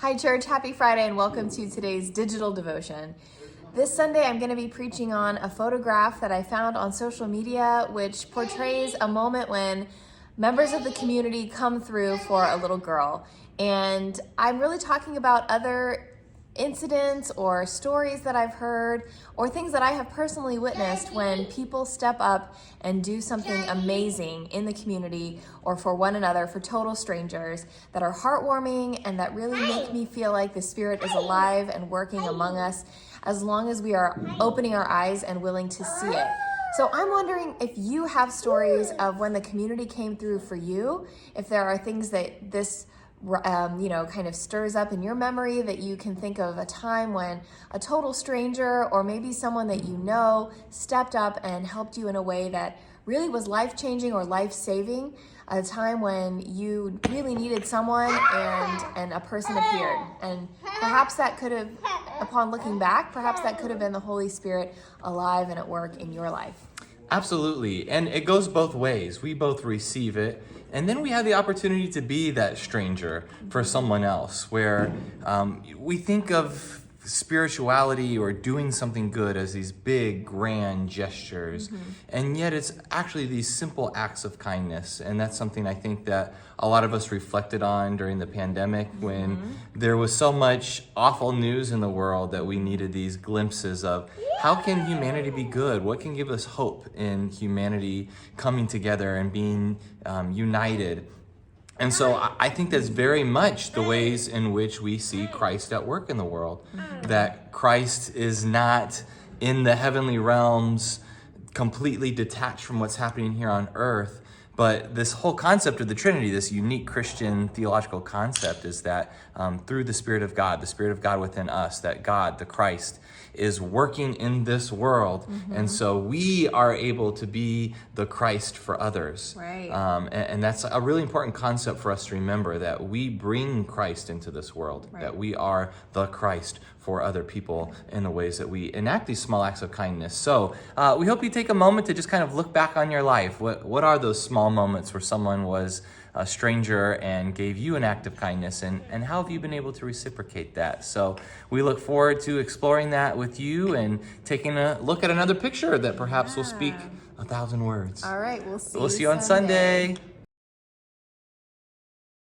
Hi church, happy Friday and welcome to today's digital devotion. This Sunday I'm going to be preaching on a photograph that I found on social media which portrays a moment when members of the community come through for a little girl. And I'm really talking about other incidents or stories that I've heard or things that I have personally witnessed when people step up and do something amazing in the community or for one another, for total strangers, that are heartwarming and that really make me feel like the Spirit is alive and working among us as long as we are opening our eyes and willing to see it. So I'm wondering if you have stories of when the community came through for you, if there are things that this kind of stirs up in your memory, that you can think of a time when a total stranger or maybe someone that you know stepped up and helped you in a way that really was life-changing or life-saving, a time when you really needed someone and a person appeared. And perhaps that could have, upon looking back, perhaps that could have been the Holy Spirit alive and at work in your life. Absolutely. And it goes both ways. We both receive it. And then we have the opportunity to be that stranger for someone else, where we think of spirituality or doing something good as these big, grand gestures. And yet it's actually these simple acts of kindness. And that's something I think that a lot of us reflected on during the pandemic when there was so much awful news in the world that we needed these glimpses of how can humanity be good? What can give us hope in humanity coming together and being united? And so I think that's very much the ways in which we see Christ at work in the world. That Christ is not in the heavenly realms completely detached from what's happening here on earth. But this whole concept of the Trinity, this unique Christian theological concept, is that through the Spirit of God within us, that God, the Christ, is working in this world. And so we are able to be the Christ for others. Right. And that's a really important concept for us to remember, that we bring Christ into this world, that we are the Christ for other people in the ways that we enact these small acts of kindness. So we hope you take a moment to just kind of look back on your life. What are those small moments where someone was a stranger and gave you an act of kindness, and how have you been able to reciprocate that? So we look forward to exploring that with you and taking a look at another picture that perhaps will speak 1,000 words. All right, we'll see you on Sunday.